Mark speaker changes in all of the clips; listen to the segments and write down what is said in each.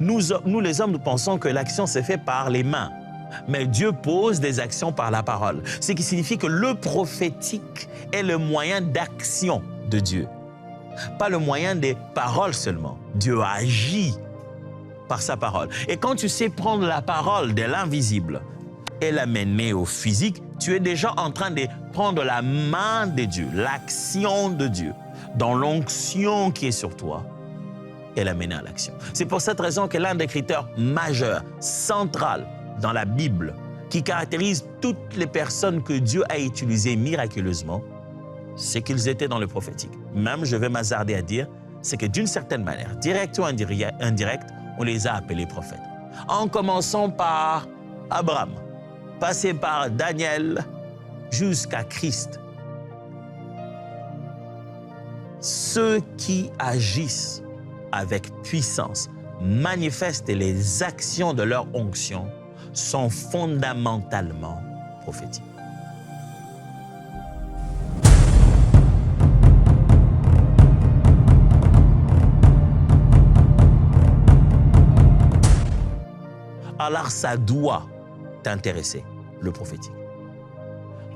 Speaker 1: Nous les hommes, nous pensons que l'action se fait par les mains. Mais Dieu pose des actions par la parole. Ce qui signifie que le prophétique est le moyen d'action de Dieu. Pas le moyen des paroles seulement. Dieu agit par sa parole. Et quand tu sais prendre la parole de l'invisible et l'amener au physique, tu es déjà en train de prendre la main de Dieu, l'action de Dieu, dans l'onction qui est sur toi, et l'amener à l'action. C'est pour cette raison que l'un des critères majeurs, central dans la Bible, qui caractérise toutes les personnes que Dieu a utilisées miraculeusement, c'est qu'ils étaient dans le prophétique. Même, je vais m'hasarder à dire, c'est que d'une certaine manière, direct ou indirect, on les a appelés prophètes. En commençant par Abraham, passé par Daniel, jusqu'à Christ. Ceux qui agissent avec puissance, manifestent les actions de leur onction, sont fondamentalement prophétiques. Alors ça doit t'intéresser, le prophétique.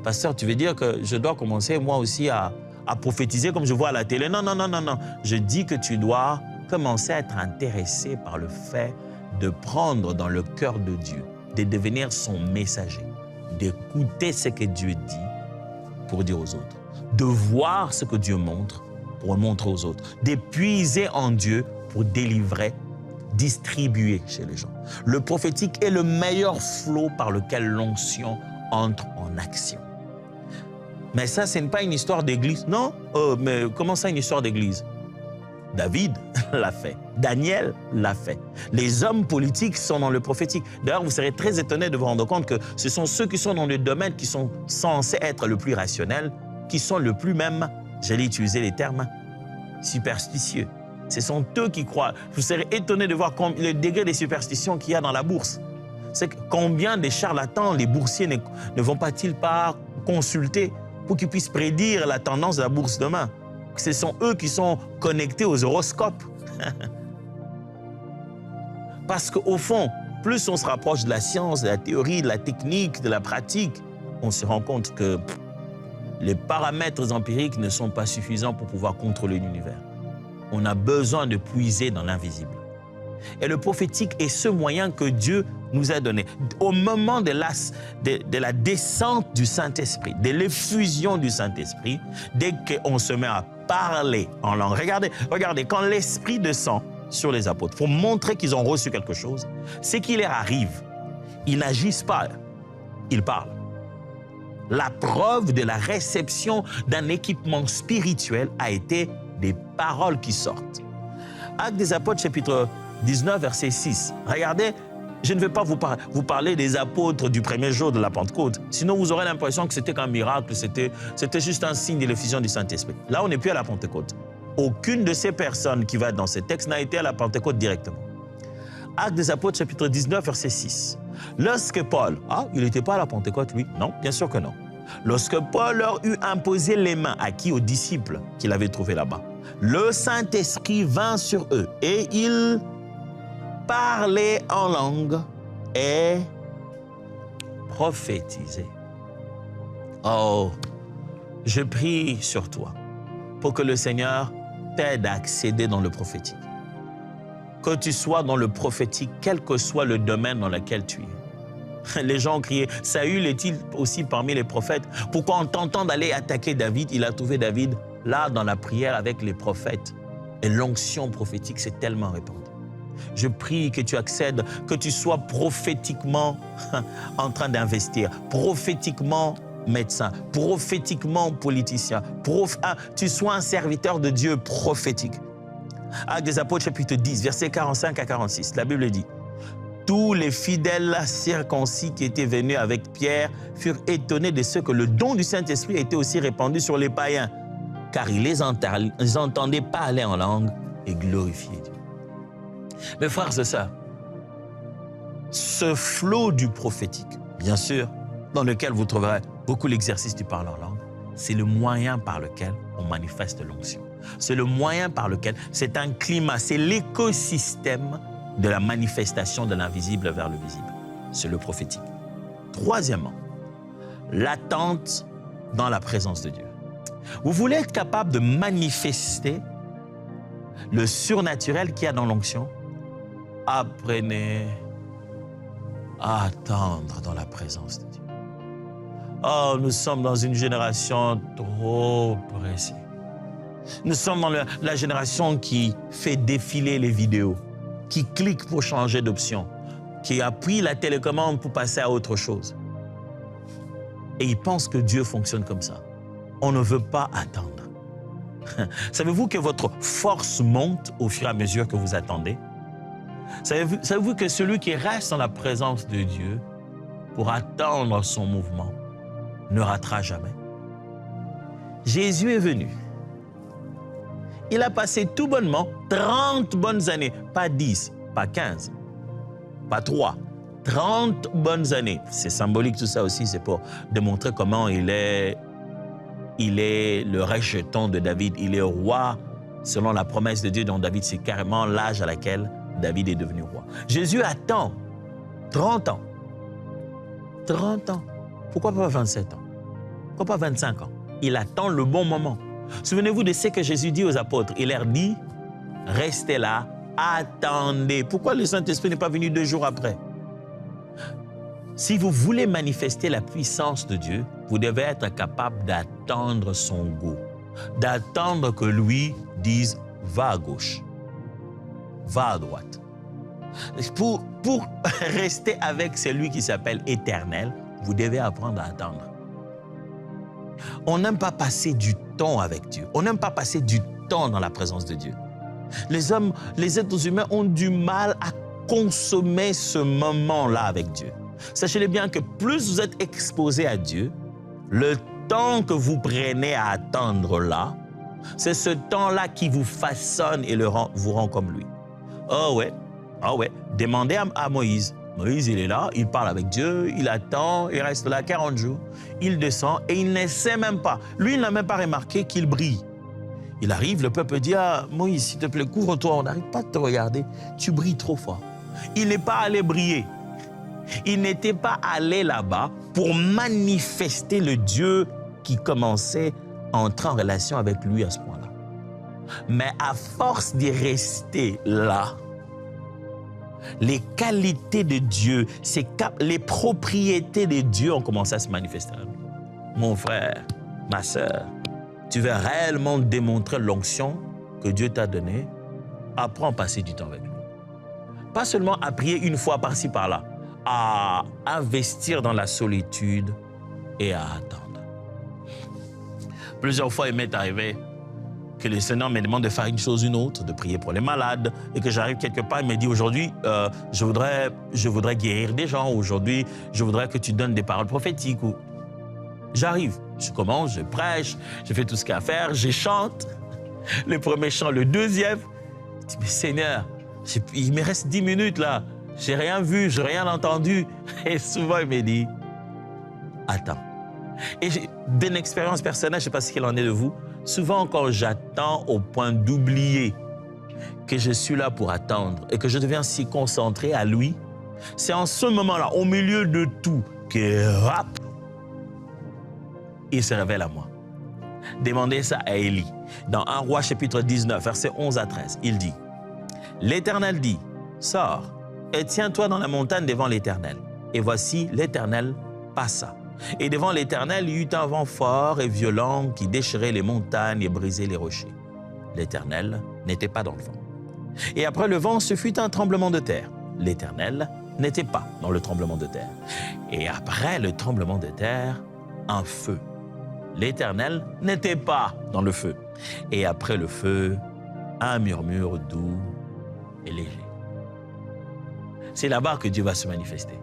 Speaker 1: Pasteur, tu veux dire que je dois commencer moi aussi à prophétiser comme je vois à la télé? Non, non, non, non, non. Je dis que tu dois commencer à être intéressé par le fait de prendre dans le cœur de Dieu, de devenir son messager, d'écouter ce que Dieu dit pour dire aux autres, de voir ce que Dieu montre pour montrer aux autres, d'épuiser en Dieu pour délivrer, distribuer chez les gens. Le prophétique est le meilleur flot par lequel l'onction entre en action. Mais ça, ce n'est pas une histoire d'église. Non, mais comment ça, une histoire d'église? David l'a fait. Daniel l'a fait. Les hommes politiques sont dans le prophétique. D'ailleurs, vous serez très étonnés de vous rendre compte que ce sont ceux qui sont dans le domaine qui sont censés être le plus rationnels, qui sont le plus même, j'allais utiliser les termes, superstitieux. Ce sont eux qui croient. Vous serez étonnés de voir le degré des superstitions qu'il y a dans la bourse. C'est que combien de charlatans les boursiers ne vont pas-ils pas consulter pour qu'ils puissent prédire la tendance de la bourse demain? Ce sont eux qui sont connectés aux horoscopes. Parce qu'au fond, plus on se rapproche de la science, de la théorie, de la technique, de la pratique, on se rend compte que les paramètres empiriques ne sont pas suffisants pour pouvoir contrôler l'univers. On a besoin de puiser dans l'invisible. Et le prophétique est ce moyen que Dieu nous a donné. Au moment de la descente du Saint-Esprit, de l'effusion du Saint-Esprit, dès qu'on se met à parler en langue. Regardez, quand l'Esprit descend sur les apôtres, pour montrer qu'ils ont reçu quelque chose, c'est qu'il leur arrive. Ils n'agissent pas, ils parlent. La preuve de la réception d'un équipement spirituel a été des paroles qui sortent. Actes des apôtres, chapitre 19, verset 6. Regardez, je ne vais pas vous parler des apôtres du premier jour de la Pentecôte. Sinon, vous aurez l'impression que c'était qu'un miracle, c'était juste un signe de l'effusion du Saint-Esprit. Là, on n'est plus à la Pentecôte. Aucune de ces personnes qui va dans ces textes n'a été à la Pentecôte directement. Actes des apôtres, chapitre 19, verset 6. Lorsque Paul, il n'était pas à la Pentecôte, lui? Non, bien sûr que non. Lorsque Paul leur eut imposé les mains, à qui? Aux disciples qu'il avait trouvés là-bas, le Saint-Esprit vint sur eux et ils parlaient en langue et prophétisaient. Oh, je prie sur toi pour que le Seigneur t'aide à accéder dans le prophétique. Que tu sois dans le prophétique, quel que soit le domaine dans lequel tu es. Les gens ont crié, Saül est-il aussi parmi les prophètes? Pourquoi en tentant d'aller attaquer David, il a trouvé David là dans la prière avec les prophètes? Et l'onction prophétique s'est tellement répandue. Je prie que tu accèdes, que tu sois prophétiquement en train d'investir, prophétiquement médecin, prophétiquement politicien, tu sois un serviteur de Dieu prophétique. Actes des apôtres, chapitre 10, versets 45 à 46, la Bible dit, tous les fidèles circoncis qui étaient venus avec Pierre furent étonnés de ce que le don du Saint-Esprit était aussi répandu sur les païens, car ils les entendaient parler en langue et glorifier Dieu. Mes frères et sœurs, ce flot du prophétique, bien sûr, dans lequel vous trouverez beaucoup l'exercice du parler en langue, c'est le moyen par lequel on manifeste l'onction. C'est le moyen par lequel, c'est un climat, c'est l'écosystème de la manifestation de l'invisible vers le visible. C'est le prophétique. Troisièmement, l'attente dans la présence de Dieu. Vous voulez être capable de manifester le surnaturel qu'il y a dans l'onction? Apprenez à attendre dans la présence de Dieu. Oh, nous sommes dans une génération trop pressée. Nous sommes dans la génération qui fait défiler les vidéos, qui clique pour changer d'option, qui appuie la télécommande pour passer à autre chose. Et ils pensent que Dieu fonctionne comme ça. On ne veut pas attendre. Savez-vous que votre force monte au fur et à mesure que vous attendez? Savez-vous que celui qui reste dans la présence de Dieu pour attendre son mouvement ne ratera jamais? Jésus est venu. Il a passé tout bonnement 30 bonnes années, pas 10, pas 15, pas 3, 30 bonnes années. C'est symbolique tout ça aussi, c'est pour démontrer comment il est le rejeton de David. Il est roi selon la promesse de Dieu dont David, c'est carrément l'âge à laquelle David est devenu roi. Jésus attend 30 ans. 30 ans. Pourquoi pas 27 ans? Pourquoi pas 25 ans? Il attend le bon moment. Souvenez-vous de ce que Jésus dit aux apôtres. Il leur dit, restez là, attendez. Pourquoi le Saint-Esprit n'est pas venu 2 jours après? Si vous voulez manifester la puissance de Dieu, vous devez être capable d'attendre son go, d'attendre que lui dise « va à gauche, va à droite ». Pour rester avec celui qui s'appelle éternel, vous devez apprendre à attendre. On n'aime pas passer du temps avec Dieu. On n'aime pas passer du temps dans la présence de Dieu. Les êtres humains ont du mal à consommer ce moment-là avec Dieu. Sachez-le bien que plus vous êtes exposé à Dieu, le temps que vous prenez à attendre là, c'est ce temps-là qui vous façonne et vous rend comme lui. Oh ouais, demandez à Moïse. Moïse, il est là, il parle avec Dieu, il attend, il reste là 40 jours. Il descend et il ne sait même pas. Lui, il n'a même pas remarqué qu'il brille. Il arrive, le peuple dit, ah, Moïse, s'il te plaît, couvre-toi, on n'arrive pas à te regarder, tu brilles trop fort. Il n'est pas allé briller. Il n'était pas allé là-bas pour manifester le Dieu qui commençait à entrer en relation avec lui à ce point-là. Mais à force d'y rester là, les qualités de Dieu, les propriétés de Dieu ont commencé à se manifester. Mon frère, ma sœur, tu veux réellement démontrer l'onction que Dieu t'a donnée, apprends à passer du temps avec lui. Pas seulement à prier une fois par-ci, par-là, à investir dans la solitude et à attendre. Plusieurs fois, il m'est arrivé que le Seigneur me demande de faire une chose ou une autre, de prier pour les malades, et que j'arrive quelque part, il me dit aujourd'hui, je voudrais guérir des gens, aujourd'hui, je voudrais que tu donnes des paroles prophétiques. J'arrive, je commence, je prêche, je fais tout ce qu'il y a à faire, je chante, le premier chant, le deuxième. Je dis, mais Seigneur, il me reste 10 minutes là, j'ai rien vu, j'ai rien entendu. Et souvent, il me dit, attends. Et d'une expérience personnelle, je ne sais pas ce qu'il en est de vous, souvent quand j'attends au point d'oublier que je suis là pour attendre et que je deviens si concentré à lui, c'est en ce moment-là, au milieu de tout, que rap, il se révèle à moi. Demandez ça à Élie. Dans 1 Roi chapitre 19, versets 11 à 13, il dit, « L'Éternel dit, sors et tiens-toi dans la montagne devant l'Éternel. Et voici, l'Éternel passa. Et devant l'Éternel, il y eut un vent fort et violent qui déchirait les montagnes et brisait les rochers. L'Éternel n'était pas dans le vent. Et après le vent, ce fut un tremblement de terre. L'Éternel n'était pas dans le tremblement de terre. Et après le tremblement de terre, un feu. L'Éternel n'était pas dans le feu. Et après le feu, un murmure doux et léger. C'est là-bas que Dieu va se manifester.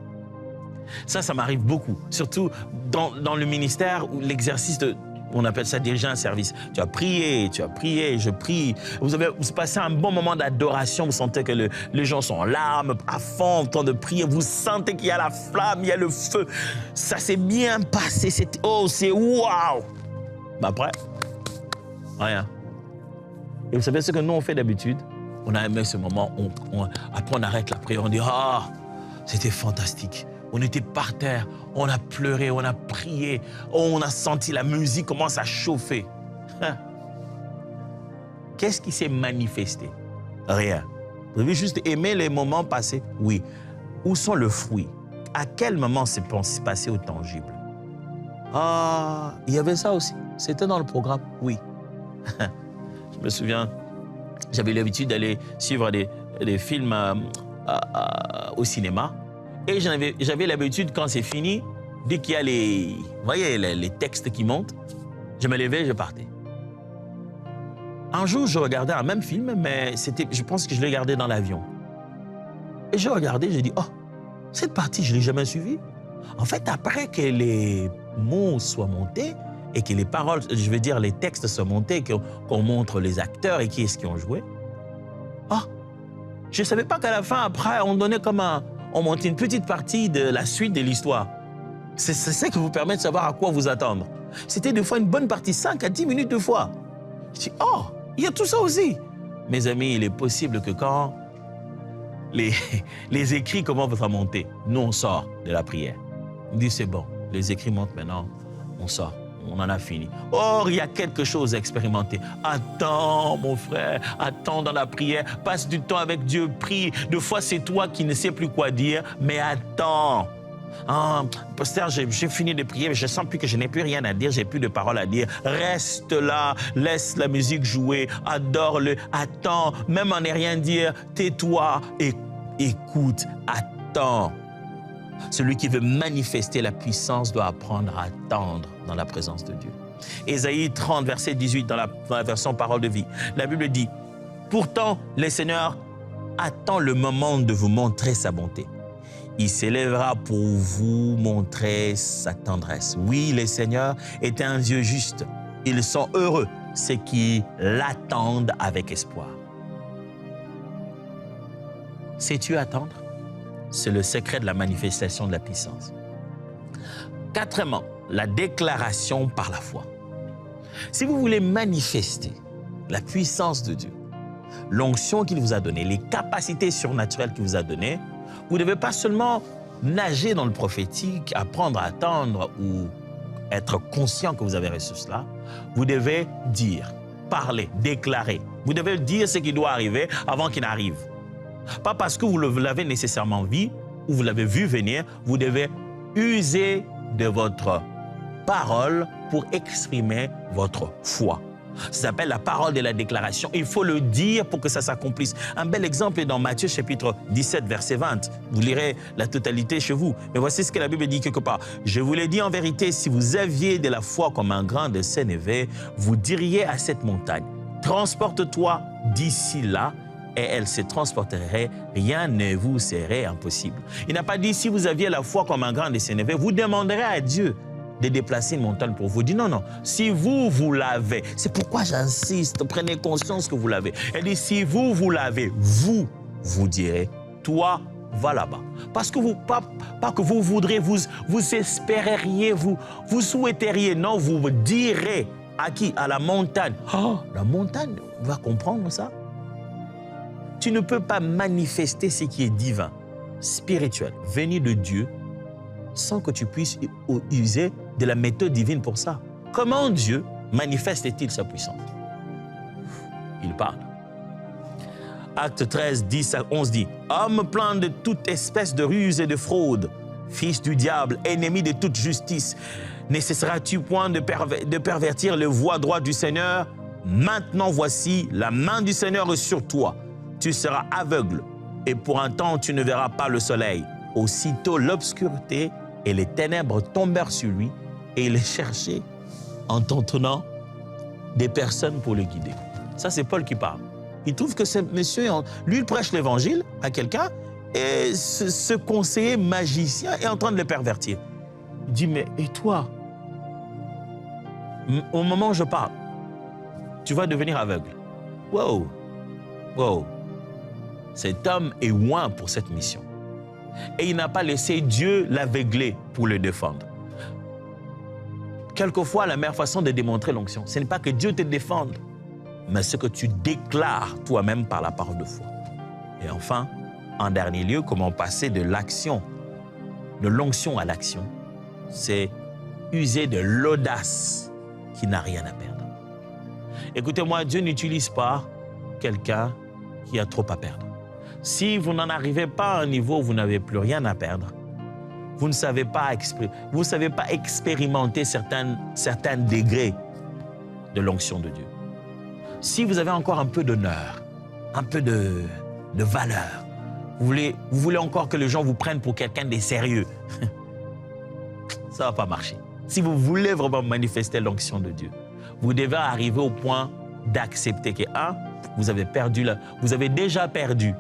Speaker 1: Ça m'arrive beaucoup, surtout dans le ministère ou l'exercice de, on appelle ça diriger un service. Tu as prié, je prie. Vous passez un bon moment d'adoration, vous sentez que les gens sont en larmes, à fond, en train de prier. Vous sentez qu'il y a la flamme, il y a le feu. Ça s'est bien passé, c'est waouh. Mais après, rien. Et vous savez ce que nous on fait d'habitude? On a aimé ce moment. Après, on arrête la prière. On dit, ah, c'était fantastique. On était par terre. On a pleuré, on a prié. On a senti la musique commence à chauffer. Qu'est-ce qui s'est manifesté? Rien. Vous avez juste aimé les moments passés? Oui. Où sont le fruit? À quel moment s'est passé au tangible? Ah, il y avait ça aussi. C'était dans le programme? Oui. Je me souviens, j'avais l'habitude d'aller suivre des films au cinéma. Et j'avais l'habitude, quand c'est fini, dès qu'il y a les textes qui montent, je me levais et je partais. Un jour, je regardais un même film, mais je pense que je l'ai regardé dans l'avion. Et je regardais, j'ai dit, oh, cette partie, je ne l'ai jamais suivie. En fait, après que les mots soient montés et que les paroles, je veux dire, les textes soient montés, qu'on montre les acteurs et qui est-ce qui ont joué, oh, je ne savais pas qu'à la fin, après, on donnait comme on montait une petite partie de la suite de l'histoire. C'est ça qui vous permet de savoir à quoi vous attendre. C'était des fois une bonne partie, 5 à 10 minutes de fois. Je dis, oh, il y a tout ça aussi. Mes amis, il est possible que quand les écrits commencent à monter, nous, on sort de la prière. On dit, c'est bon, les écrits montent maintenant, on sort. On en a fini. Or, il y a quelque chose à expérimenter. Attends, mon frère, attends dans la prière. Passe du temps avec Dieu, prie. Des fois, c'est toi qui ne sais plus quoi dire, mais attends. Ah, pasteur, j'ai fini de prier, mais je sens plus que je n'ai plus rien à dire, j'ai plus de paroles à dire. Reste là, laisse la musique jouer, adore-le, attends, même en ne rien dire, tais-toi et écoute, attends. Celui qui veut manifester la puissance doit apprendre à attendre dans la présence de Dieu. Ésaïe 30, verset 18, dans la version Parole de vie, la Bible dit, « Pourtant, le Seigneur attend le moment de vous montrer sa bonté. Il s'élèvera pour vous montrer sa tendresse. Oui, le Seigneur est un Dieu juste. Ils sont heureux, ceux qui l'attendent avec espoir. » Sais-tu attendre? C'est le secret de la manifestation de la puissance. Quatrièmement, la déclaration par la foi. Si vous voulez manifester la puissance de Dieu, l'onction qu'il vous a donnée, les capacités surnaturelles qu'il vous a données, vous ne devez pas seulement nager dans le prophétique, apprendre à attendre ou être conscient que vous avez reçu cela. Vous devez dire, parler, déclarer. Vous devez dire ce qui doit arriver avant qu'il n'arrive. Pas parce que vous l'avez nécessairement vu ou vous l'avez vu venir, vous devez user de votre parole pour exprimer votre foi. Ça s'appelle la parole de la déclaration. Il faut le dire pour que ça s'accomplisse. Un bel exemple est dans Matthieu chapitre 17, verset 20. Vous lirez la totalité chez vous. Mais voici ce que la Bible dit quelque part. « Je vous l'ai dit en vérité, si vous aviez de la foi comme un grain de sénévé, vous diriez à cette montagne, transporte-toi d'ici là, et elle se transporterait, rien ne vous serait impossible. » Il n'a pas dit, si vous aviez la foi comme un grain de sénévé, vous demanderez à Dieu de déplacer une montagne pour vous. Il dit non, non, si vous l'avez, c'est pourquoi j'insiste, prenez conscience que vous l'avez. Elle dit, si vous l'avez, vous direz, toi, va là-bas. Parce que pas que vous voudrez, vous espéreriez, vous souhaiteriez, non, vous direz à qui? À la montagne. Oh, la montagne va comprendre ça. Tu ne peux pas manifester ce qui est divin, spirituel, venu de Dieu, sans que tu puisses user de la méthode divine pour ça. Comment Dieu manifeste-t-il sa puissance? Il parle. Acte 13, 10 à 11 dit, « Homme plein de toute espèce de ruse et de fraude, fils du diable, ennemi de toute justice, ne cesseras-tu point de pervertir le voie droite du Seigneur? Maintenant voici, la main du Seigneur est sur toi. Tu seras aveugle, et pour un temps tu ne verras pas le soleil. » Aussitôt l'obscurité et les ténèbres tombèrent sur lui, et il cherchait en tentonnant des personnes pour le guider. Ça, c'est Paul qui parle. Il trouve que ce monsieur, lui, il prêche l'évangile à quelqu'un, et ce conseiller magicien est en train de le pervertir. Il dit, mais et toi? Au moment où je parle, tu vas devenir aveugle. Wow! Wow! Cet homme est loin pour cette mission. Et il n'a pas laissé Dieu l'aveugler pour le défendre. Quelquefois, la meilleure façon de démontrer l'onction, ce n'est pas que Dieu te défende, mais ce que tu déclares toi-même par la parole de foi. Et enfin, en dernier lieu, comment passer de l'action, de l'onction à l'action? C'est user de l'audace qui n'a rien à perdre. Écoutez-moi, Dieu n'utilise pas quelqu'un qui a trop à perdre. Si vous n'en arrivez pas à un niveau où vous n'avez plus rien à perdre, vous ne savez pas expérimenter certains degrés de l'onction de Dieu. Si vous avez encore un peu d'honneur, un peu de valeur, vous voulez encore que les gens vous prennent pour quelqu'un de sérieux, ça ne va pas marcher. Si vous voulez vraiment manifester l'onction de Dieu, vous devez arriver au point d'accepter que, 1, vous avez déjà perdu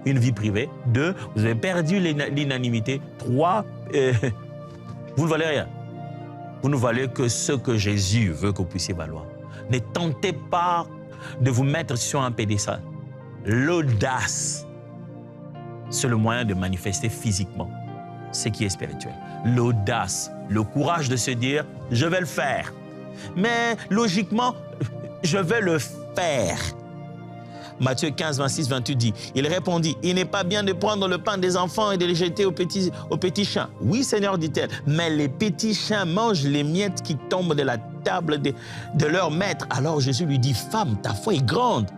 Speaker 1: une vie privée. 2, vous avez perdu l'unanimité. 3, vous ne valez rien. Vous ne valez que ce que Jésus veut que vous puissiez valoir. Ne tentez pas de vous mettre sur un pédestal. L'audace, c'est le moyen de manifester physiquement ce qui est spirituel. L'audace, le courage de se dire « je vais le faire ». Mais logiquement, je vais le faire. Matthieu 15, 26, 28 dit, il répondit, il n'est pas bien de prendre le pain des enfants et de les jeter aux petits chiens. Oui, Seigneur, dit-elle, mais les petits chiens mangent les miettes qui tombent de la table de leur maître. Alors Jésus lui dit, femme, ta foi est grande,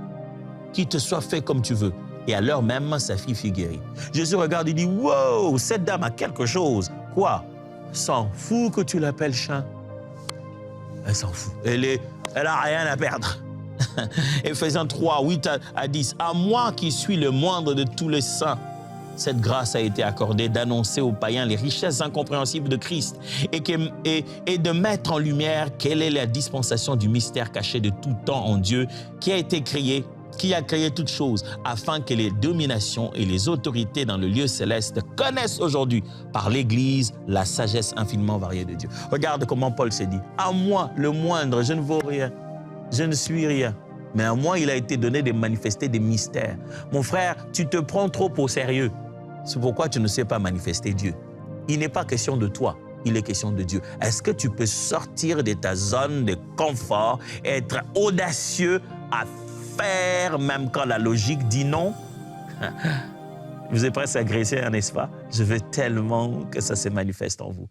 Speaker 1: qu'il te soit fait comme tu veux. Et à l'heure même, sa fille fut guérie. Jésus regarde et dit, wow, cette dame a quelque chose. Quoi? S'en fout que tu l'appelles chien. Elle s'en fout. Elle a rien à perdre. Éphésiens 3, 8 à 10. À moi qui suis le moindre de tous les saints, cette grâce a été accordée d'annoncer aux païens les richesses incompréhensibles de Christ et de mettre en lumière quelle est la dispensation du mystère caché de tout temps en Dieu qui a créé toutes choses, afin que les dominations et les autorités dans le lieu céleste connaissent aujourd'hui par l'Église la sagesse infiniment variée de Dieu. Regarde comment Paul s'est dit, à moi le moindre, je ne vaux rien, je ne suis rien. Mais à moi, il a été donné de manifester des mystères. Mon frère, tu te prends trop au sérieux. C'est pourquoi tu ne sais pas manifester Dieu. Il n'est pas question de toi, il est question de Dieu. Est-ce que tu peux sortir de ta zone de confort et être audacieux à faire même quand la logique dit non? Vous êtes presque agressé, n'est-ce pas? Je veux tellement que ça se manifeste en vous.